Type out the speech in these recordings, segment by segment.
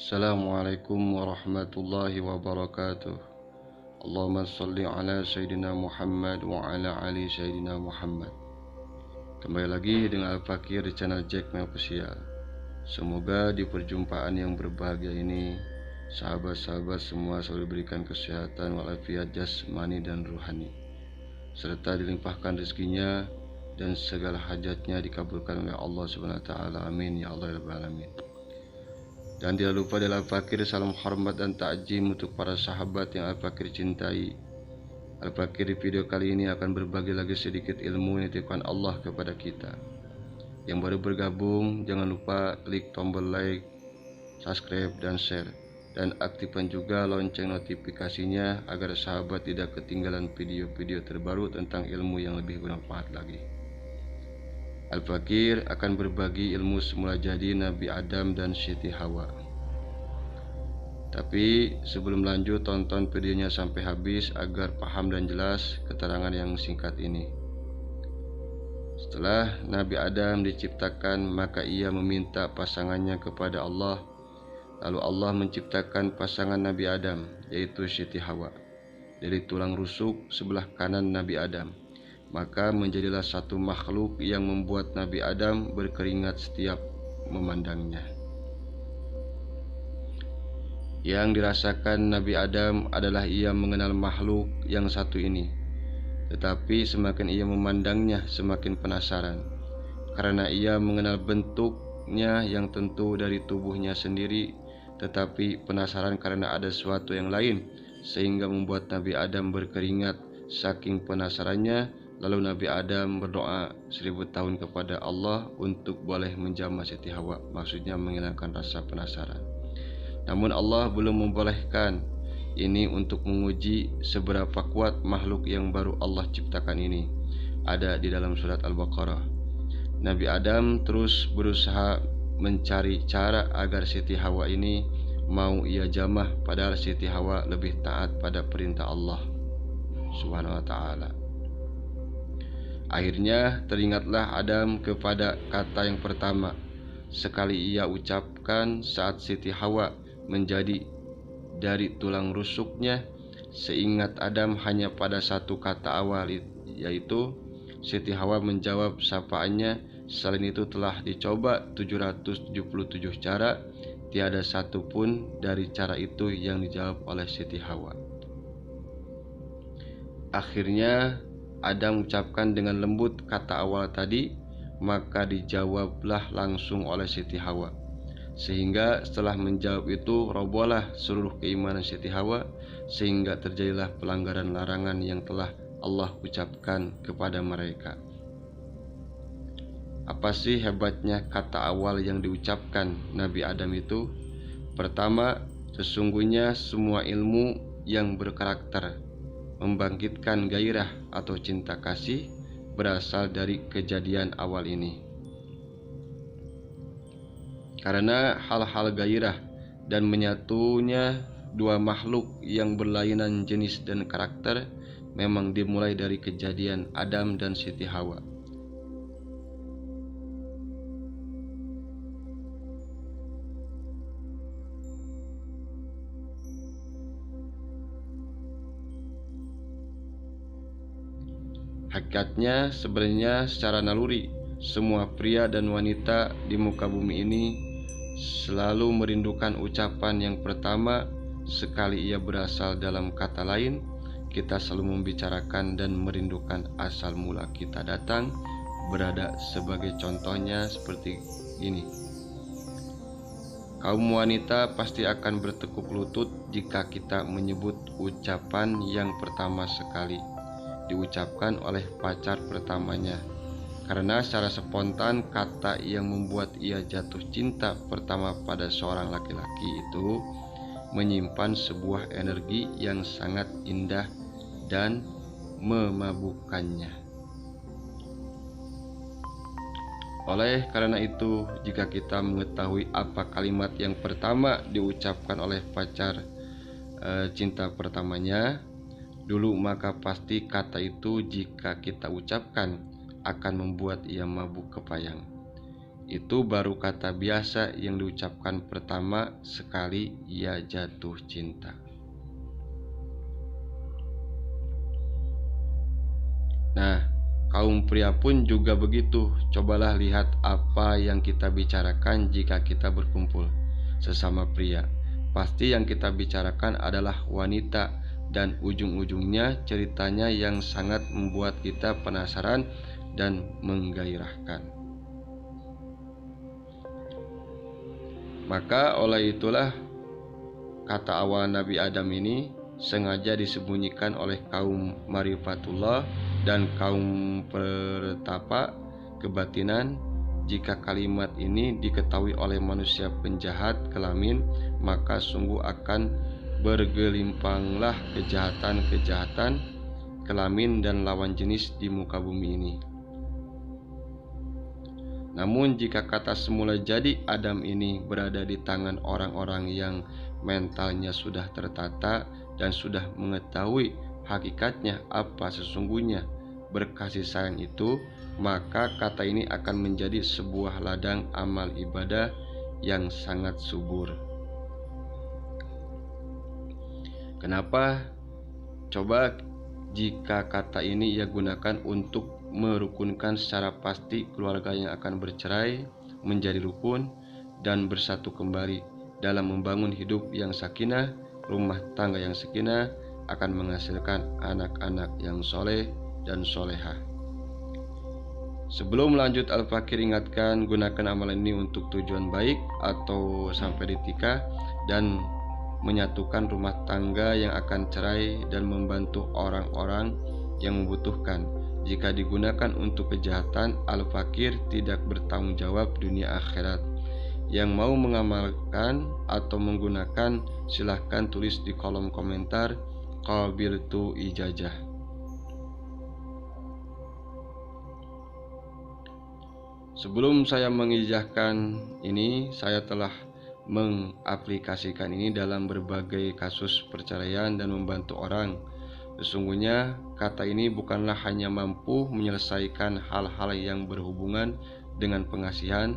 Assalamualaikum warahmatullahi wabarakatuh. Allahumma salli ala Sayyidina Muhammad wa ala ali Sayyidina Muhammad. Kembali lagi dengan Al-Fakir di channel Jack Mel Official. Semoga di perjumpaan yang berbahagia ini sahabat-sahabat semua selalu diberikan kesehatan walafiat jasmani dan ruhani, serta dilimpahkan rezekinya dan segala hajatnya dikabulkan oleh Allah Subhanahu wa taala. Amin ya Allah ya rabbal alamin. Dan tidak lupa dari Al-Fakir salam hormat dan takjim untuk para sahabat yang Al-Fakir cintai. Al-Fakir di video kali ini akan berbagi lagi sedikit ilmu yang dititipkan Allah kepada kita. Yang baru bergabung, jangan lupa klik tombol like, subscribe, dan share. Dan aktifkan juga lonceng notifikasinya agar sahabat tidak ketinggalan video-video terbaru tentang ilmu yang lebih bermanfaat lagi. Al-Fakir akan berbagi ilmu semula jadi Nabi Adam dan Siti Hawa. Tapi sebelum lanjut, tonton videonya sampai habis agar paham dan jelas keterangan yang singkat ini. Setelah Nabi Adam diciptakan, maka ia meminta pasangannya kepada Allah. Lalu Allah menciptakan pasangan Nabi Adam, yaitu Siti Hawa, dari tulang rusuk sebelah kanan Nabi Adam. Maka menjadilah satu makhluk yang membuat Nabi Adam berkeringat setiap memandangnya. Yang dirasakan Nabi Adam adalah ia mengenal makhluk yang satu ini. Tetapi semakin ia memandangnya, semakin penasaran. Karena ia mengenal bentuknya yang tentu dari tubuhnya sendiri, tetapi penasaran karena ada sesuatu yang lain, sehingga membuat Nabi Adam berkeringat. Saking penasarannya, lalu Nabi Adam berdoa 1000 tahun kepada Allah untuk boleh menjamah Siti Hawa, maksudnya menghilangkan rasa penasaran. Namun Allah belum membolehkan ini untuk menguji seberapa kuat makhluk yang baru Allah ciptakan ini. Ada di dalam surat Al-Baqarah. Nabi Adam terus berusaha mencari cara agar Siti Hawa ini mau ia jamah, padahal Siti Hawa lebih taat pada perintah Allah Subhanahu wa ta'ala. Akhirnya teringatlah Adam kepada kata yang pertama sekali ia ucapkan saat Siti Hawa menjadi dari tulang rusuknya. Seingat Adam hanya pada satu kata awal, yaitu Siti Hawa menjawab sapaannya. Selain itu telah dicoba 777 cara, tiada satu pun dari cara itu yang dijawab oleh Siti Hawa. Akhirnya Adam ucapkan dengan lembut kata awal tadi, maka dijawablah langsung oleh Siti Hawa. Sehingga setelah menjawab itu robohlah seluruh keimanan Siti Hawa, sehingga terjadilah pelanggaran larangan yang telah Allah ucapkan kepada mereka. Apa sih hebatnya kata awal yang diucapkan Nabi Adam itu? Pertama, sesungguhnya semua ilmu yang berkarakter membangkitkan gairah atau cinta kasih berasal dari kejadian awal ini. Karena hal-hal gairah dan menyatunya dua makhluk yang berlainan jenis dan karakter memang dimulai dari kejadian Adam dan Siti Hawa. Hakikatnya sebenarnya secara naluri semua pria dan wanita di muka bumi ini selalu merindukan ucapan yang pertama. Sekali ia berasal dalam kata lain, kita selalu membicarakan dan merindukan asal mula kita datang berada. Sebagai contohnya seperti ini. Kaum wanita pasti akan bertekuk lutut jika kita menyebut ucapan yang pertama sekali diucapkan oleh pacar pertamanya, karena secara spontan kata yang membuat ia jatuh cinta pertama pada seorang laki-laki itu menyimpan sebuah energi yang sangat indah dan memabukkannya. Oleh karena itu, jika kita mengetahui apa kalimat yang pertama diucapkan oleh pacar cinta pertamanya dulu, maka pasti kata itu jika kita ucapkan akan membuat ia mabuk kepayang. Itu baru kata biasa yang diucapkan pertama sekali ia jatuh cinta. Nah, kaum pria pun juga begitu. Cobalah lihat apa yang kita bicarakan jika kita berkumpul sesama pria. Pasti yang kita bicarakan adalah wanita, dan ujung-ujungnya ceritanya yang sangat membuat kita penasaran dan menggairahkan. Maka oleh itulah kata awal Nabi Adam ini sengaja disembunyikan oleh kaum Marifatullah dan kaum pertapa kebatinan. Jika kalimat ini diketahui oleh manusia penjahat kelamin, maka sungguh akan bergelimpanglah kejahatan-kejahatan kelamin dan lawan jenis di muka bumi ini. Namun jika kata semula jadi Adam ini berada di tangan orang-orang yang mentalnya sudah tertata dan sudah mengetahui hakikatnya apa sesungguhnya berkasih sayang itu, maka kata ini akan menjadi sebuah ladang amal ibadah yang sangat subur. Kenapa? Coba jika kata ini ia gunakan untuk merukunkan secara pasti keluarga yang akan bercerai menjadi rukun dan bersatu kembali dalam membangun hidup yang sakinah, rumah tangga yang sakinah akan menghasilkan anak-anak yang soleh dan solehah. Sebelum lanjut, Al-Fakir ingatkan, gunakan amalan ini untuk tujuan baik atau sampai ditikah dan menyatukan rumah tangga yang akan cerai dan membantu orang-orang yang membutuhkan. Jika digunakan untuk kejahatan, Al-Fakir tidak bertanggung jawab dunia akhirat. Yang mau mengamalkan atau menggunakan silahkan tulis di kolom komentar qabiltu ijazah. Sebelum saya mengijazahkan ini, saya telah mengaplikasikan ini dalam berbagai kasus perceraian dan membantu orang. Sesungguhnya kata ini bukanlah hanya mampu menyelesaikan hal-hal yang berhubungan dengan pengasihan,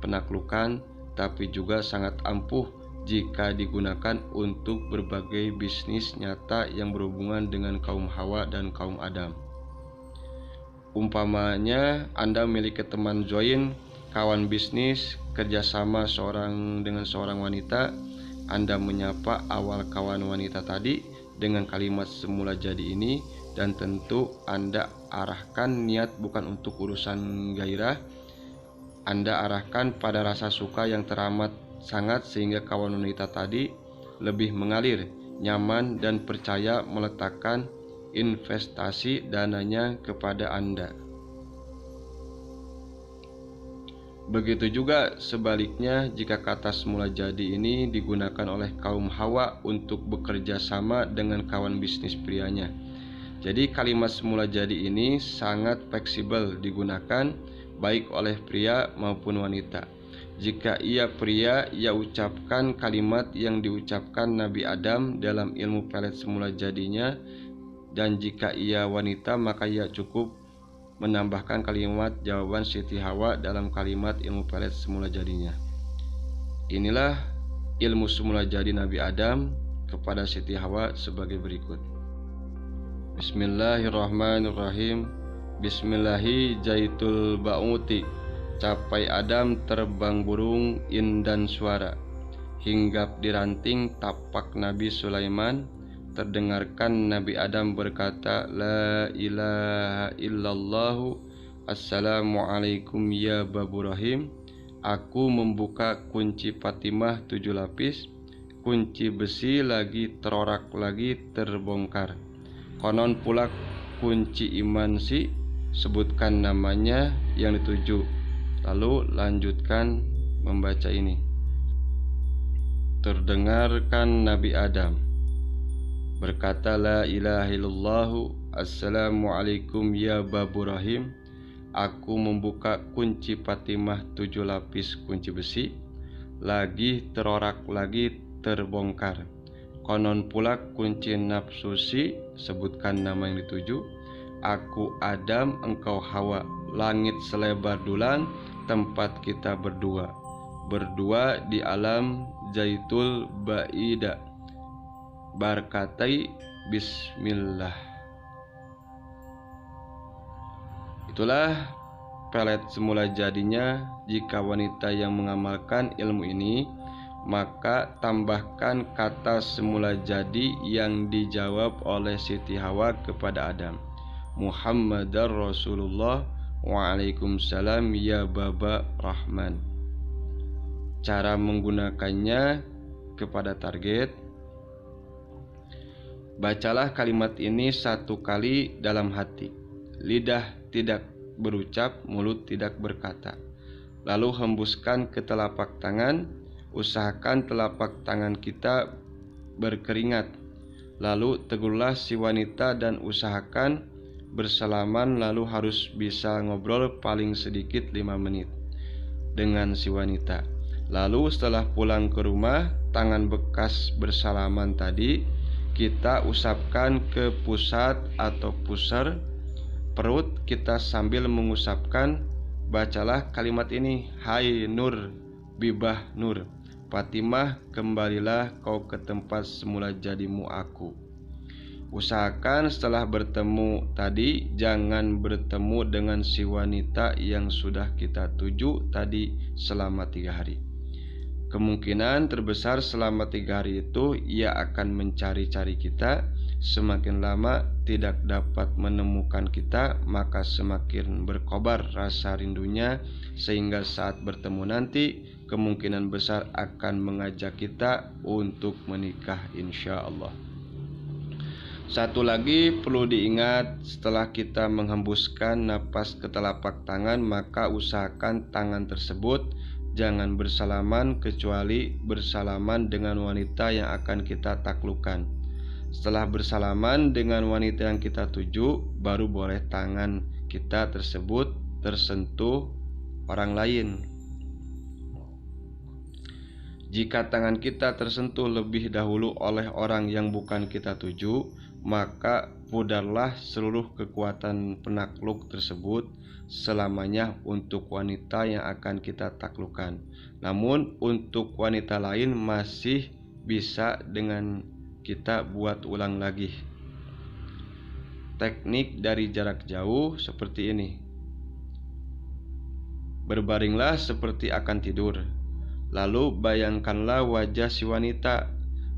penaklukan, tapi juga sangat ampuh jika digunakan untuk berbagai bisnis nyata yang berhubungan dengan kaum Hawa dan kaum Adam. Umpamanya Anda memiliki teman join, kawan bisnis, kerjasama dengan seorang wanita. Anda menyapa awal kawan wanita tadi dengan kalimat semula jadi ini, dan tentu Anda arahkan niat bukan untuk urusan gairah. Anda arahkan pada rasa suka yang teramat sangat sehingga kawan wanita tadi lebih mengalir, nyaman dan percaya meletakkan investasi dananya kepada Anda. Begitu juga sebaliknya jika kata semula jadi ini digunakan oleh kaum Hawa untuk bekerja sama dengan kawan bisnis prianya. Jadi kalimat semula jadi ini sangat fleksibel digunakan baik oleh pria maupun wanita. Jika ia pria, ia ucapkan kalimat yang diucapkan Nabi Adam dalam ilmu pelet semula jadinya, dan jika ia wanita maka ia cukup menambahkan kalimat jawaban Siti Hawa dalam kalimat ilmu pelet semula jadinya. Inilah ilmu semula jadi Nabi Adam kepada Siti Hawa sebagai berikut. Bismillahirrahmanirrahim. Bismillahi jaitul ba'uti. Capai Adam terbang burung indan suara. Hinggap di ranting tapak Nabi Sulaiman. Terdengarkan Nabi Adam berkata, La ilaha illallahu, Assalamualaikum ya Babu Rahim. Aku membuka kunci Fatimah 7 lapis, kunci besi lagi terorak lagi terbongkar. Konon pula kunci iman si, sebutkan namanya yang dituju. Lalu lanjutkan membaca ini. Terdengarkan Nabi Adam berkata, La ilaha illallahu, Assalamualaikum ya Babu Rahim. Aku membuka kunci Fatimah 7 lapis kunci besi, lagi terorak lagi terbongkar. Konon pula kunci nafsusi, sebutkan nama yang dituju. Aku Adam, engkau Hawa. Langit selebar dulang, tempat kita berdua. Berdua di alam Zaitul Baida. Barkatai Bismillah. Itulah pelet semula jadinya jika wanita yang mengamalkan ilmu ini, maka tambahkan kata semula jadi yang dijawab oleh Siti Hawa kepada Adam. Muhammadar Rasulullah, waalaikumsalam ya Baba Rahman. Cara menggunakannya kepada target. Bacalah kalimat ini 1 kali dalam hati. Lidah tidak berucap, mulut tidak berkata. Lalu hembuskan ke telapak tangan. Usahakan telapak tangan kita berkeringat. Lalu tegurlah si wanita dan usahakan bersalaman, lalu harus bisa ngobrol paling sedikit 5 menit dengan si wanita. Lalu setelah pulang ke rumah, tangan bekas bersalaman tadi kita usapkan ke pusat atau pusar perut kita sambil mengusapkan. Bacalah kalimat ini, hai Nur, Bibah Nur, Fatimah, kembalilah kau ke tempat semula jadimu aku. Usahakan setelah bertemu tadi jangan bertemu dengan si wanita yang sudah kita tuju tadi selama 3 hari. Kemungkinan terbesar selama 3 hari itu ia akan mencari-cari kita. Semakin lama tidak dapat menemukan kita, maka semakin berkobar rasa rindunya, sehingga saat bertemu nanti kemungkinan besar akan mengajak kita untuk menikah insya Allah. Satu lagi perlu diingat, setelah kita menghembuskan napas ke telapak tangan, maka usahakan tangan tersebut jangan bersalaman kecuali bersalaman dengan wanita yang akan kita taklukkan. Setelah bersalaman dengan wanita yang kita tuju, baru boleh tangan kita tersebut tersentuh orang lain. Jika tangan kita tersentuh lebih dahulu oleh orang yang bukan kita tuju, maka pudarlah seluruh kekuatan penakluk tersebut selamanya untuk wanita yang akan kita taklukkan. Namun untuk wanita lain masih bisa dengan kita buat ulang lagi. Teknik dari jarak jauh seperti ini. Berbaringlah seperti akan tidur. Lalu bayangkanlah wajah si wanita.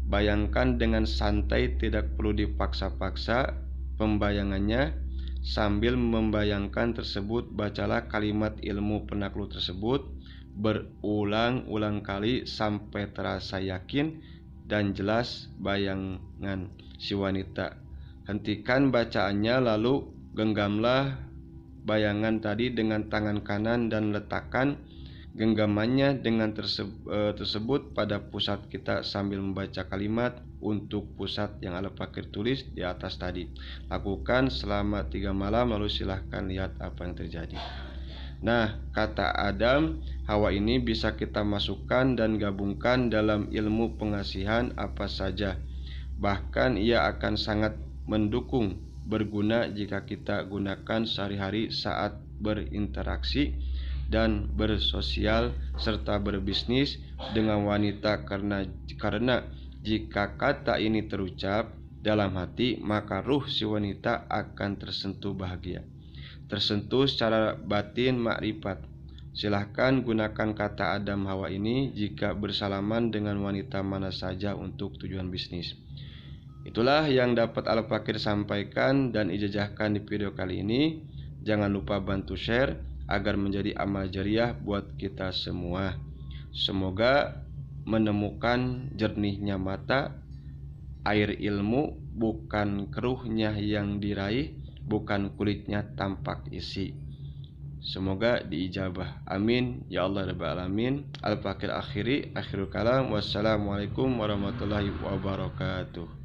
Bayangkan dengan santai, tidak perlu dipaksa-paksa pembayangannya. Sambil membayangkan tersebut, bacalah kalimat ilmu penakluk tersebut berulang-ulang kali sampai terasa yakin dan jelas bayangan si wanita. Hentikan bacaannya, lalu genggamlah bayangan tadi dengan tangan kanan dan letakkan genggamannya dengan tersebut pada pusat kita sambil membaca kalimat untuk pusat yang Al-Fakir tulis di atas tadi. Lakukan selama 3 malam, lalu silahkan lihat apa yang terjadi. Nah, kata Adam, Hawa ini bisa kita masukkan dan gabungkan dalam ilmu pengasihan apa saja. Bahkan ia akan sangat mendukung, berguna jika kita gunakan sehari-hari saat berinteraksi dan bersosial serta berbisnis dengan wanita, karena jika kata ini terucap dalam hati, maka ruh si wanita akan tersentuh bahagia, tersentuh secara batin makrifat. Silahkan gunakan kata Adam Hawa ini jika bersalaman dengan wanita mana saja untuk tujuan bisnis. Itulah yang dapat Al-Fakir sampaikan dan ijazahkan di video kali ini. Jangan lupa bantu share agar menjadi amal jariah buat kita semua. Semoga menemukan jernihnya mata, air ilmu bukan keruhnya yang diraih, bukan kulitnya tampak isi. Semoga diijabah. Amin ya Allah rabbal alamin. Al-Fakir akhirul kalam. Wassalamualaikum warahmatullahi wabarakatuh.